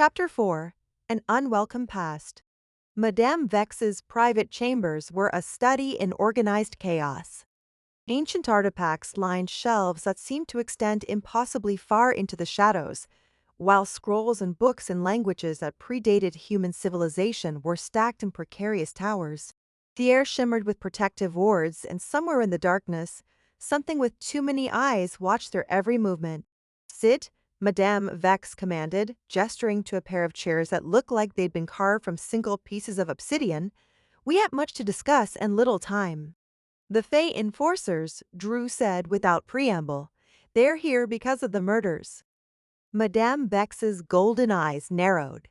Chapter 4. An Unwelcome Past. Madame Vex's private chambers were a study in organized chaos. Ancient artifacts lined shelves that seemed to extend impossibly far into the shadows, while scrolls and books in languages that predated human civilization were stacked in precarious towers. The air shimmered with protective wards, and somewhere in the darkness, something with too many eyes watched their every movement. "Sit," Madame Vex commanded, gesturing to a pair of chairs that looked like they'd been carved from single pieces of obsidian. "We have much to discuss and little time." "The Fey enforcers," Drew said without preamble. "They're here because of the murders." Madame Vex's golden eyes narrowed.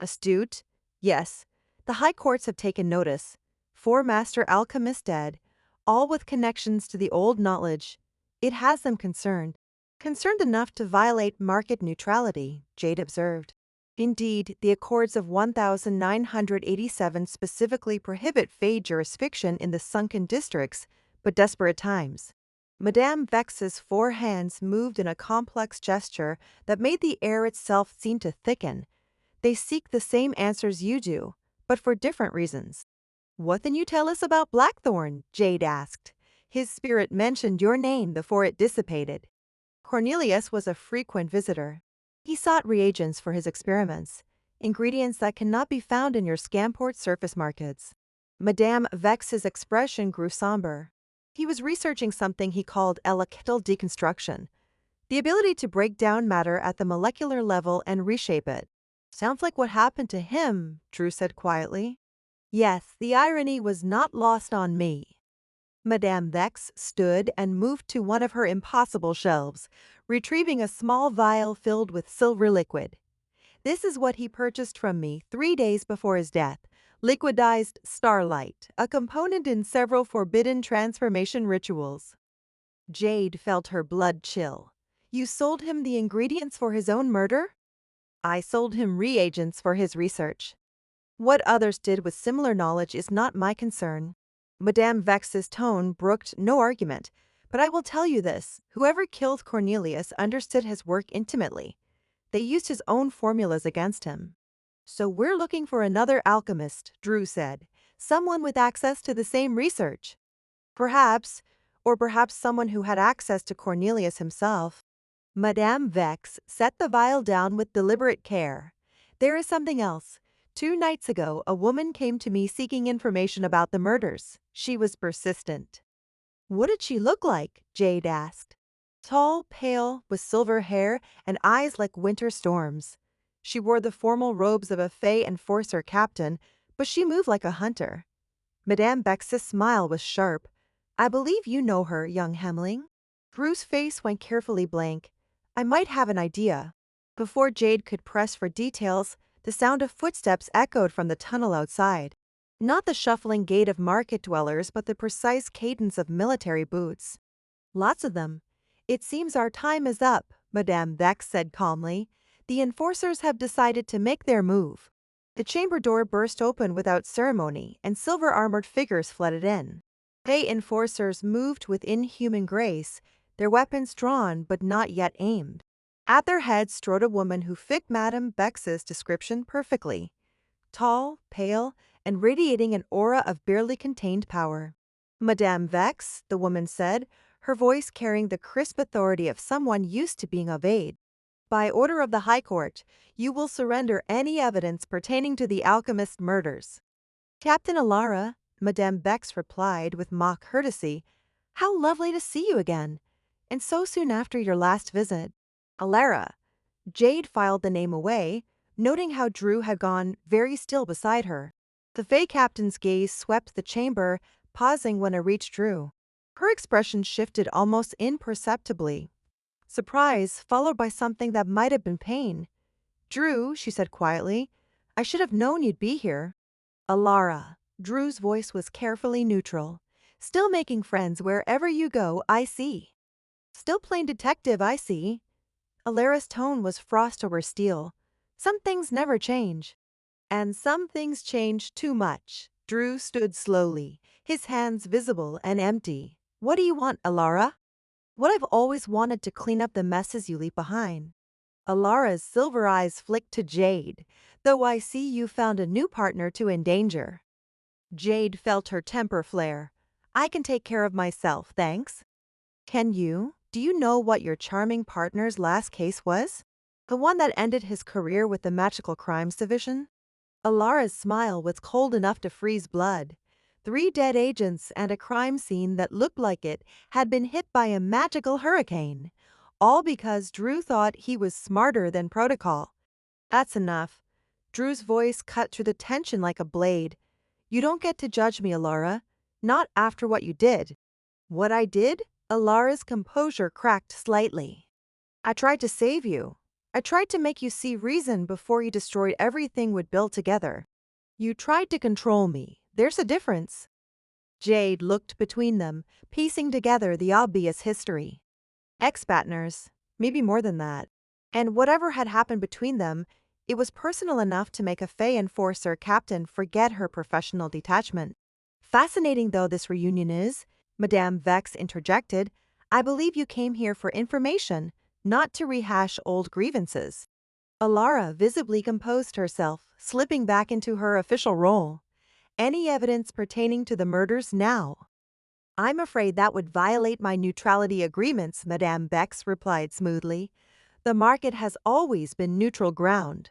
"Astute? Yes. The high courts have taken notice. 4 master alchemists dead, all with connections to the old knowledge. It has them concerned. Concerned enough to violate market neutrality," Jade observed. "Indeed, the Accords of 1987 specifically prohibit Fey jurisdiction in the sunken districts, but desperate times." Madame Vex's 4 hands moved in a complex gesture that made the air itself seem to thicken. "They seek the same answers you do, but for different reasons." "What then you tell us about Blackthorn?" Jade asked. "His spirit mentioned your name before it dissipated." Cornelius was a frequent visitor. He sought reagents for his experiments, ingredients that cannot be found in your Scamport surface markets. Madame Vex's expression grew somber. He was researching something he called electrical deconstruction, the ability to break down matter at the molecular level and reshape it. "Sounds like what happened to him," Drew said quietly. Yes, the irony was not lost on me. Madame Vex stood and moved to one of her impossible shelves, retrieving a small vial filled with silver liquid. "This is what he purchased from me 3 days before his death. Liquidized starlight, a component in several forbidden transformation rituals." Jade felt her blood chill. "You sold him the ingredients for his own murder?" "I sold him reagents for his research. What others did with similar knowledge is not my concern." Madame Vex's tone brooked no argument. "But I will tell you this. Whoever killed Cornelius understood his work intimately. They used his own formulas against him." "So we're looking for another alchemist," Drew said. "Someone with access to the same research." "Perhaps, or perhaps someone who had access to Cornelius himself." Madame Vex set the vial down with deliberate care. "There is something else. 2 nights ago, a woman came to me seeking information about the murders. She was persistent." "What did she look like?" Jade asked. "Tall, pale, with silver hair and eyes like winter storms. She wore the formal robes of a Fey enforcer captain, but she moved like a hunter." Madame Vex's smile was sharp. "I believe you know her, young Hemling." Drew's face went carefully blank. "I might have an idea." Before Jade could press for details, the sound of footsteps echoed from the tunnel outside. Not the shuffling gait of market dwellers, but the precise cadence of military boots. "Lots of them. It seems our time is up," Madame Vex said calmly. "The enforcers have decided to make their move." The chamber door burst open without ceremony, and silver-armored figures flooded in. Fey enforcers moved with inhuman grace, their weapons drawn but not yet aimed. At their head strode a woman who fit Madame Vex's description perfectly. Tall, pale, and radiating an aura of barely contained power. "Madame Vex," the woman said, her voice carrying the crisp authority of someone used to being obeyed. "By order of the High Court, you will surrender any evidence pertaining to the alchemist murders." "Captain Alara," Madame Vex replied with mock courtesy. "How lovely to see you again, and so soon after your last visit." "Alara." Jade filed the name away, noting how Drew had gone very still beside her. The Fey captain's gaze swept the chamber, pausing when it reached Drew. Her expression shifted almost imperceptibly. Surprise, followed by something that might have been pain. "Drew," she said quietly, "I should have known you'd be here." "Alara." Drew's voice was carefully neutral. "Still making friends wherever you go, I see." "Still playing detective, I see." Alara's tone was frost over steel. "Some things never change." "And some things change too much." Drew stood slowly, his hands visible and empty. "What do you want, Alara?" "What I've always wanted, to clean up the messes you leave behind." Alara's silver eyes flicked to Jade. Though I see you found a new partner to endanger. Jade felt her temper flare. I can take care of myself, thanks. Can you? Do you know what your charming partner's last case was? The one that ended his career with the Magical Crimes Division? Alara's smile was cold enough to freeze blood. 3 dead agents and a crime scene that looked like it had been hit by a magical hurricane. All because Drew thought he was smarter than protocol. That's enough. Drew's voice cut through the tension like a blade. You don't get to judge me, Alara. Not after what you did. What I did? Alara's composure cracked slightly. I tried to save you. I tried to make you see reason before you destroyed everything we'd built together. You tried to control me. There's a difference. Jade looked between them, piecing together the obvious history. Ex-partners, maybe more than that. And whatever had happened between them, it was personal enough to make a Fey Enforcer captain forget her professional detachment. Fascinating though this reunion is, Madame Vex interjected, I believe you came here for information, not to rehash old grievances. Alara visibly composed herself, slipping back into her official role. Any evidence pertaining to the murders now? I'm afraid that would violate my neutrality agreements, Madame Vex replied smoothly. The market has always been neutral ground.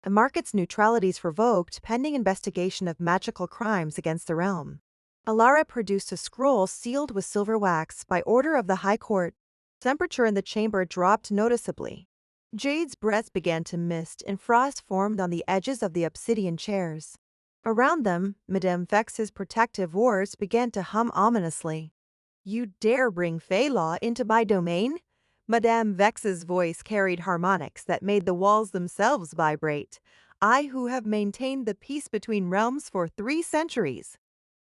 The market's neutrality is revoked pending investigation of magical crimes against the realm. Alara produced a scroll sealed with silver wax by order of the High Court. Temperature in the chamber dropped noticeably. Jade's breath began to mist and frost formed on the edges of the obsidian chairs. Around them, Madame Vex's protective wards began to hum ominously. You dare bring Fey law into my domain? Madame Vex's voice carried harmonics that made the walls themselves vibrate. I who have maintained the peace between realms for 3 centuries.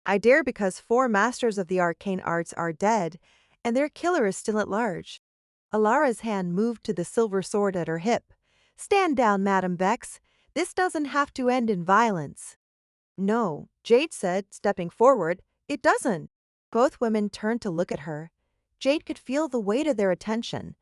I dare because 4 masters of the arcane arts are dead, and their killer is still at large. Alara's hand moved to the silver sword at her hip. Stand down, Madame Vex. This doesn't have to end in violence. No, Jade said, stepping forward. It doesn't. Both women turned to look at her. Jade could feel the weight of their attention,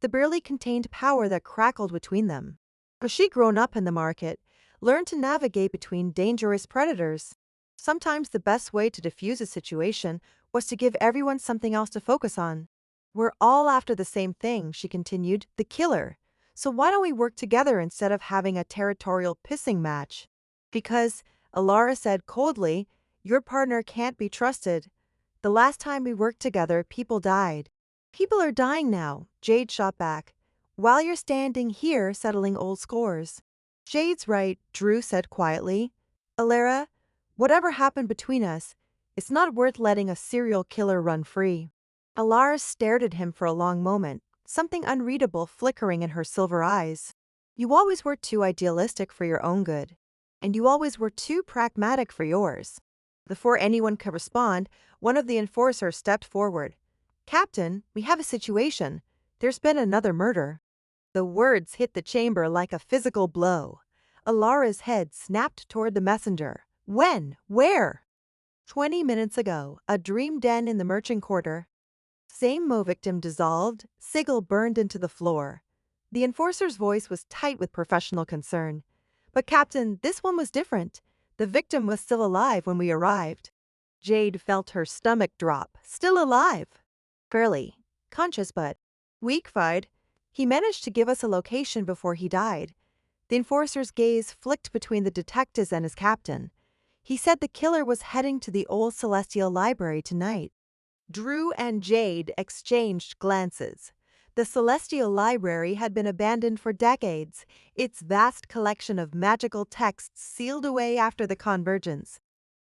the barely contained power that crackled between them. But she'd grown up in the market, learned to navigate between dangerous predators. Sometimes the best way to diffuse a situation was to give everyone something else to focus on. We're all after the same thing, she continued, the killer. So why don't we work together instead of having a territorial pissing match? Because, Alara said coldly, your partner can't be trusted. The last time we worked together, people died. People are dying now, Jade shot back. While you're standing here settling old scores. Jade's right, Drew said quietly. Alara, whatever happened between us, it's not worth letting a serial killer run free. Alara stared at him for a long moment, something unreadable flickering in her silver eyes. You always were too idealistic for your own good. And you always were too pragmatic for yours. Before anyone could respond, one of the enforcers stepped forward. Captain, we have a situation. There's been another murder. The words hit the chamber like a physical blow. Alara's head snapped toward the messenger. When? Where? 20 minutes ago, a dream den in the merchant quarter. Same Mo victim dissolved, sigil burned into the floor. The enforcer's voice was tight with professional concern. But Captain, this one was different. The victim was still alive when we arrived. Jade felt her stomach drop. Still alive. Fairly. Conscious but weak-fied. He managed to give us a location before he died. The enforcer's gaze flicked between the detectives and his captain. He said the killer was heading to the old Celestial Library tonight. Drew and Jade exchanged glances. The Celestial Library had been abandoned for decades, its vast collection of magical texts sealed away after the Convergence.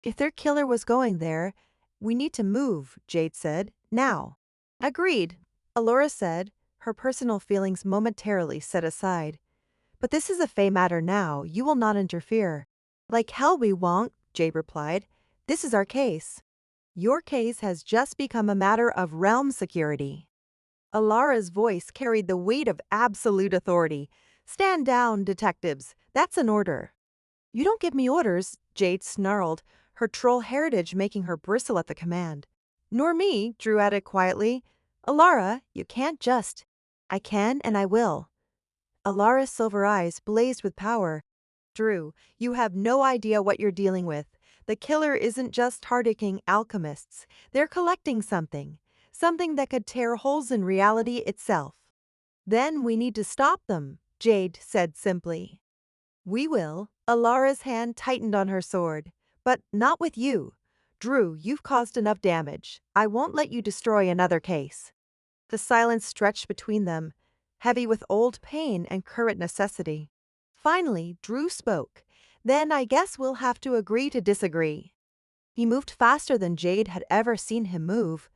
If their killer was going there, we need to move, Jade said. Now. Agreed, Alora said, her personal feelings momentarily set aside. But this is a Fey matter now. You will not interfere. Like hell we won't, Jade replied. This is our case. Your case has just become a matter of realm security. Alara's voice carried the weight of absolute authority. Stand down, detectives. That's an order. You don't give me orders, Jade snarled, her troll heritage making her bristle at the command. Nor me, Drew added quietly. Alara, you can't just. I can and I will. Alara's silver eyes blazed with power. Drew, you have no idea what you're dealing with. The killer isn't just hard-hitting alchemists. They're collecting something. Something that could tear holes in reality itself. Then we need to stop them, Jade said simply. We will. Alara's hand tightened on her sword. But not with you. Drew, you've caused enough damage. I won't let you destroy another case. The silence stretched between them, heavy with old pain and current necessity. Finally, Drew spoke. Then I guess we'll have to agree to disagree. He moved faster than Jade had ever seen him move,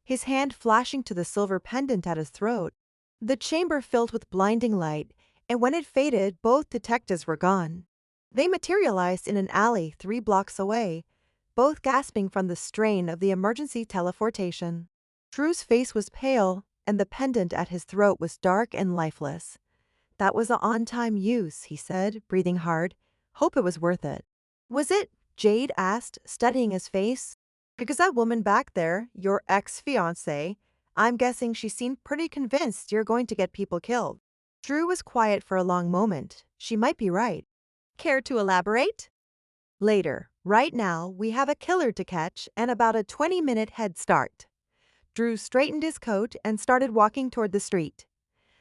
his hand flashing to the silver pendant at his throat. The chamber filled with blinding light, and when it faded, both detectives were gone. They materialized in an alley 3 blocks away, both gasping from the strain of the emergency teleportation. Drew's face was pale, and the pendant at his throat was dark and lifeless. That was an on-time use, he said, breathing hard. Hope it was worth it. Was it? Jade asked, studying his face. Because that woman back there, your ex-fiancée, I'm guessing she seemed pretty convinced you're going to get people killed. Drew was quiet for a long moment. She might be right. Care to elaborate? Later. Right now, we have a killer to catch and about a 20-minute head start. Drew straightened his coat and started walking toward the street.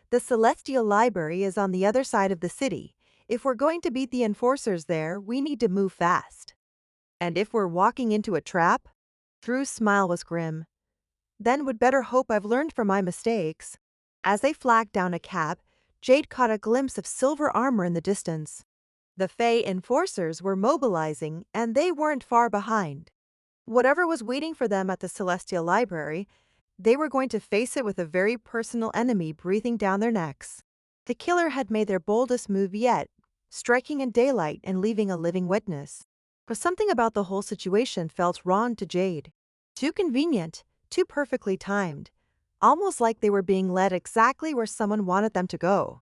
The Celestial Library is on the other side of the city. If we're going to beat the enforcers there, we need to move fast. And if we're walking into a trap? Drew's smile was grim. Then would better hope I've learned from my mistakes. As they flagged down a cab, Jade caught a glimpse of silver armor in the distance. The Fae enforcers were mobilizing, and they weren't far behind. Whatever was waiting for them at the Celestial Library, they were going to face it with a very personal enemy breathing down their necks. The killer had made their boldest move yet, striking in daylight and leaving a living witness. But something about the whole situation felt wrong to Jade. Too convenient, too perfectly timed, almost like they were being led exactly where someone wanted them to go.